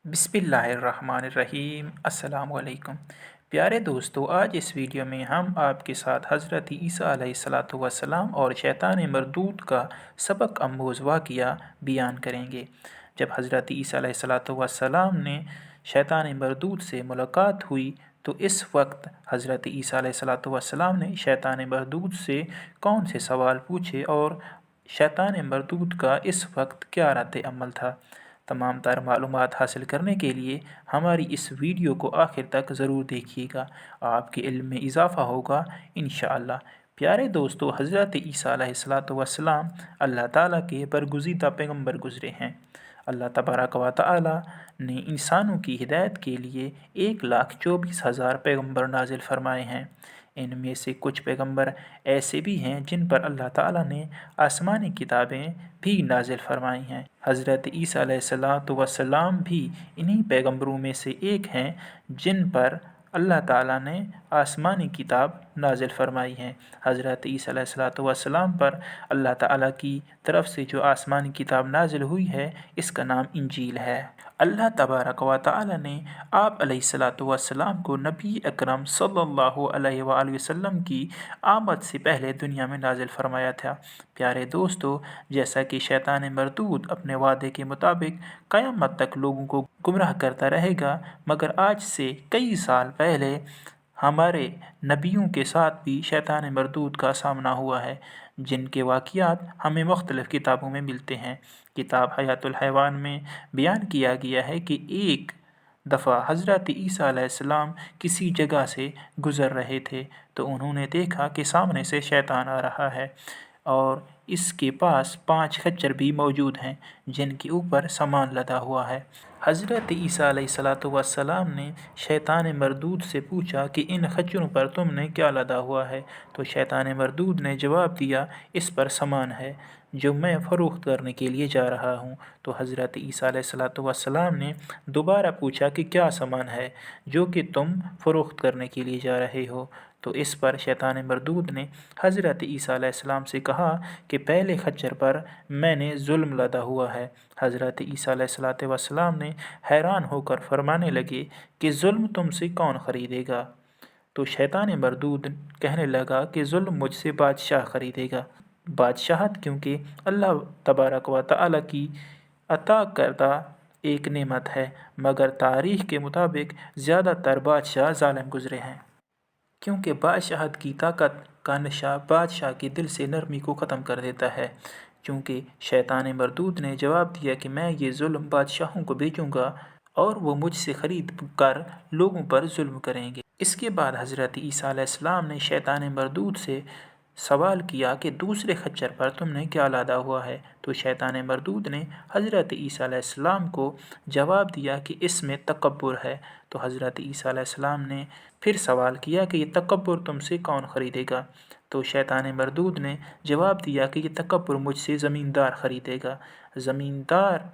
बिस्मिल्लाहिर्रहमानिर्रहीम अस्सलाम वालेकुम। प्यारे दोस्तों, आज इस वीडियो में हम आपके साथ हज़रत ईसा अलैहिस्सलातु वस्सलाम और शैतान मरदूद का सबक अमूज़ वाक़िया बयान करेंगे। जब हज़रत ईसा अलैहिस्सलातु वस्सलाम ने शैतान मरदूद से मुलाकात हुई तो इस वक्त हज़रत ईसा अलैहिस्सलातु वस्सलाम ने शैतान मरदूद से कौन से सवाल पूछे और शैतान मरदूद का इस वक्त क्या रद्द अमल था। तमाम तर मालूमात हासिल करने के लिए हमारी इस वीडियो को आखिर तक ज़रूर देखिएगा, आपके इल्म में इजाफ़ा होगा इंशाअल्लाह। प्यारे दोस्तों, हज़रत ईसा अलैहिस्सलातु वस्सलाम अल्लाह ताला के बरगुज़ीदा पैगम्बर गुज़रे हैं। अल्लाह तबारक व तआला ने इंसानों की हिदायत के लिए 1,24,000 पैगम्बर नाजिल फरमाए हैं। इनमें से कुछ पैगम्बर ऐसे भी हैं जिन पर अल्लाह ताला ने आसमानी किताबें भी नाजिल फरमाई हैं। हज़रत ईसा अलैहिस्सलातु वस्सलाम भी इन्हीं पैगम्बरों में से एक हैं जिन पर अल्लाह ताला ने आसमानी किताब नाजिल फरमाई है। हज़रत ईसा अलैहिस्सलातु वस्सलाम पर अल्लाह ताला की तरफ से जो आसमानी किताब नाजिल हुई है इसका नाम इंजील है। अल्लाह तबारक व तआला ने आप अलैहिस्सलातु वस्सलाम को नबी अकरम सल्लल्लाहु अलैहि वसल्लम की आमद से पहले दुनिया में नाजिल फरमाया था। प्यारे दोस्तों, जैसा कि शैतान मरदूद अपने वादे के मुताबिक क़यामत तक लोगों को गुमराह करता रहेगा, मगर आज से कई साल पहले हमारे नबियों के साथ भी शैतान मरदूद का सामना हुआ है, जिनके वाक़ियात हमें मुख्तलिफ़ किताबों में मिलते हैं। किताब हयातुल हैवान में बयान किया गया है कि एक दफ़ा हज़रत ईसा अलैहिस्सलाम किसी जगह से गुज़र रहे थे तो उन्होंने देखा कि सामने से शैतान आ रहा है और इसके पास 5 खच्चर भी मौजूद हैं जिनके ऊपर सामान लदा हुआ है। हज़रत ईसा अलैहिस्सलातु वस्सलाम ने शैतान मरदूद से पूछा कि इन खच्चरों पर तुमने क्या लदा हुआ है, तो शैतान मरदूद ने जवाब दिया, इस पर सामान है जो मैं फ़रोख्त करने के लिए जा रहा हूँ। तो हज़रत ईसा अलैहिस्सलातु वस्सलाम ने दोबारा पूछा कि क्या सामान है जो कि तुम फ़रोख्त करने के लिए जा रहे हो। तो इस पर शैतान मरदूद ने हज़रत ईसा अलैहिस्सलाम से कहा कि पहले खच्चर पर मैंने जुल्म लदा हुआ है। हज़रत ईसा अलैहिस्सलातु वस्सलाम ने हैरान होकर फरमाने लगे कि जुल्म तुमसे कौन ख़रीदेगा। तो शैतान मरदूद कहने लगा कि जुल्म मुझसे बादशाह ख़रीदेगा। बादशाहत क्योंकि अल्लाह तबारक व तआला की अता करदा एक नेमत है, मगर तारीख़ के मुताबिक ज़्यादातर बादशाह ज़ालिम गुज़रे हैं, क्योंकि बादशाहत की ताकत का नशा बादशाह के दिल से नरमी को ख़त्म कर देता है। चूँकि शैतान मरदूद ने जवाब दिया कि मैं ये जुल्म बादशाहों को बेचूँगा और वो मुझसे ख़रीद कर लोगों पर जुल्म करेंगे। इसके बाद हज़रत ईसा अलैहिस्सलाम ने शैतान मरदूद से सवाल किया कि दूसरे खच्चर पर तुमने क्या लादा हुआ है। तो शैतान मरदूद ने हज़रत ईसा अलैहिस्सलाम को जवाब दिया कि इसमें तकब्बुर है। तो हज़रत ईसा अलैहिस्सलाम ने फिर सवाल किया कि ये तकब्बुर तुमसे कौन ख़रीदेगा। तो शैतान मरदूद ने जवाब दिया कि ये तकब्बुर मुझसे ज़मींदार ख़रीदेगा। ज़मींदार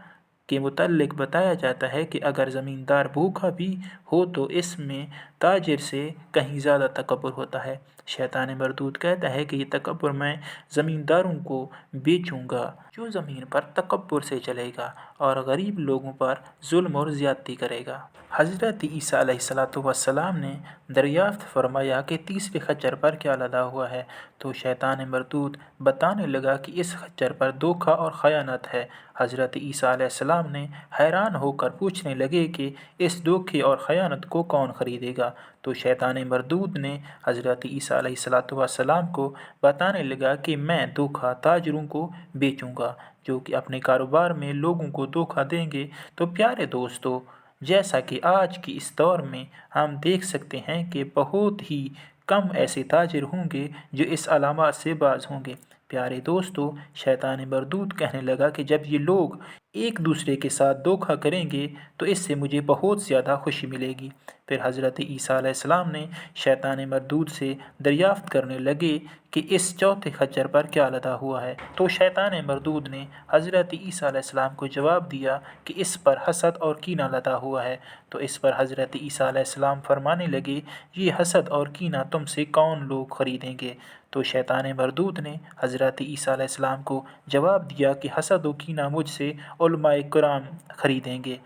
के मुतल्लिक़ बताया जाता है कि अगर ज़मींदार भूखा भी हो तो इसमें ताजिर से कहीं ज़्यादा तकब्बुर होता है। शैतान मरदूद कहता है कि ये तकब्बुर मैं ज़मींदारों को बेचूँगा जो ज़मीन पर तकब्बुर से चलेगा और गरीब लोगों पर जुल्म और ज़्यादती करेगा। हज़रत ईसा अलैहिस्सलातु वस्सलाम ने दरियाफ़्त फरमाया कि तीसरे खच्चर पर क्या लदा हुआ है। तो शैतान मरदूद बताने लगा कि इस खच्चर पर धोखा और ख़यानत है। हज़रत ईसा अलैहिस्सलाम ने हैरान होकर पूछने लगे कि इस धोखे और ख़यानत को कौन ख़रीदेगा। तो शैतान मरदूद ने हज़रत ईसा अलैहिस्सलातु वस्सलाम को बताने लगा कि मैं धोखा ताजरों को बेचूँगा जो कि अपने कारोबार में लोगों को धोखा देंगे। तो प्यारे दोस्तों, जैसा कि आज की इस दौर में हम देख सकते हैं कि बहुत ही कम ऐसे ताजिर होंगे जो इस अलामत से बाज होंगे। प्यारे दोस्तों, शैतान मरदूद कहने लगा कि जब ये लोग एक दूसरे के साथ धोखा करेंगे तो इससे मुझे बहुत ज़्यादा खुशी मिलेगी। फिर हज़रत ईसा अलैहिस्सलाम ने शैतान मरदूद से दरियाफ़्त करने लगे कि इस चौथे खच्चर पर क्या लदा हुआ है। तो शैतान मरदूद ने हज़रत ईसा अलैहिस्सलाम को जवाब दिया कि इस पर हसद और कीना लदा हुआ है। तो इस पर हज़रत ईसा अलैहिस्सलाम फरमाने लगे, ये हसद और कीना तुमसे कौन लोग ख़रीदेंगे। तो शैतान मरदूद ने हज़रत ईसा अलैहिस्सलाम को जवाब दिया कि हसद व कीना मुझसे उलमाए किराम ख़रीदेंगे।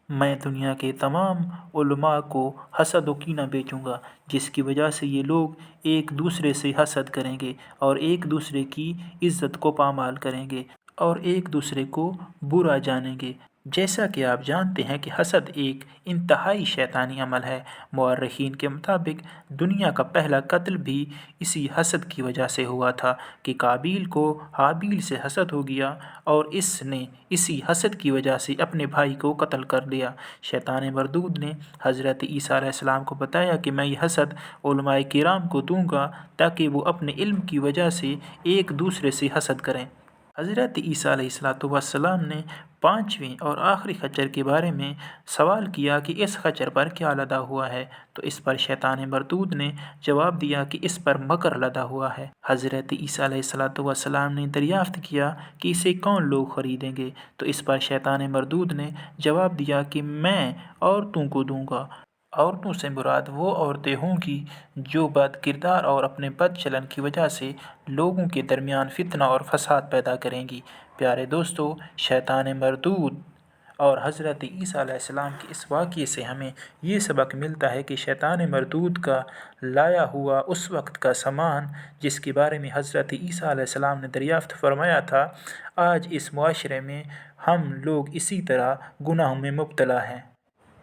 मैं दुनिया के तमाम उलमा को हसद व कीना बेचूँगा, जिसकी वजह से ये लोग एक दूसरे से हसद करेंगे और एक दूसरे की इज़्ज़त को पामाल करेंगे और एक दूसरे को बुरा जानेंगे। जैसा कि आप जानते हैं कि हसद एक इंतहाई शैतानी अमल है। मुअर्रिखीन के मुताबिक दुनिया का पहला कत्ल भी इसी हसद की वजह से हुआ था कि काबिल को हाबिल से हसद हो गया और इसने इसी हसद की वजह से अपने भाई को कत्ल कर दिया। शैतान मरदूद ने हज़रत ईसा अलैहिस्सलाम को बताया कि मैं ये हसद उलमाए किराम को दूंगा ताकि वो अपने इल्म की वजह से एक दूसरे से हसद करें। हज़रत ईसा अलैहिस्सलाम ने पाँचवें और आखिरी खच्चर के बारे में सवाल किया कि इस खच्चर पर क्या लदा हुआ है, तो इस पर शैतान मरदूद ने जवाब दिया कि इस पर मकर लदा हुआ है। हज़रत ईसा अलैहिस्सलाम ने दरियाफ्त किया कि इसे कौन लोग ख़रीदेंगे, तो इस पर शैतान मरदूद ने जवाब दिया कि मैं औरतों को दूंगा। औरतों से मुराद वो औरतें होंगी जो बद किरदार और अपने बद चलन की वजह से लोगों के दरमियान फितना और फसाद पैदा करेंगी। प्यारे दोस्तों, शैतान मरदूद और हज़रत ईसा अलैहिस्सलाम के इस वाक़ये से हमें ये सबक मिलता है कि शैतान मरदूद का लाया हुआ उस वक्त का सामान जिसके बारे में हज़रत ईसा अलैहिस्सलाम ने दरियाफ़्त फरमाया था, आज इस मुआशरे में हम लोग इसी तरह गुनाहों में मुब्तला हैं।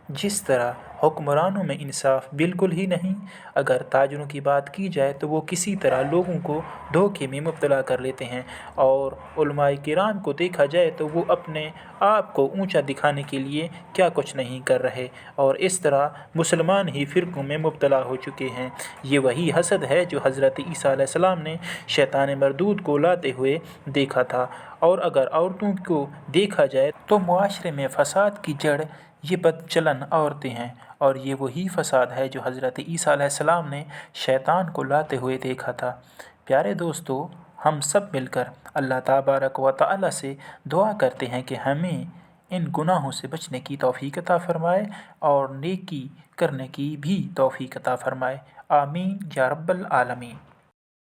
जिस तरह हुक्मरानों में इंसाफ बिल्कुल ही नहीं। अगर ताजरों की बात की जाए तो वो किसी तरह लोगों को धोखे में मुब्तला कर लेते हैं और उलमाए किराम को देखा जाए तो वो अपने आप को ऊंचा दिखाने के लिए क्या कुछ नहीं कर रहे और इस तरह मुसलमान ही फ़िरक़ों में मुब्तला हो चुके हैं। ये वही हसद है जो हज़रत ईसा अलैहिस्सलाम ने शैतान मरदूद को लाते हुए देखा था। और अगर औरतों को देखा जाए तो मुआशरे में फ़साद की जड़ ये बदचलन औरतें हैं और ये वही फ़साद है जो हज़रत ईसा अलैहिस्सलाम ने शैतान को लाते हुए देखा था। प्यारे दोस्तों, हम सब मिलकर अल्लाह तबारक व तआला से दुआ करते हैं कि हमें इन गुनाहों से बचने की तौफ़ीक़ अता फ़रमाए और नेकी करने की भी तौफ़ीक़ अता फ़रमाए। आमीन या रब्बल आलमीन।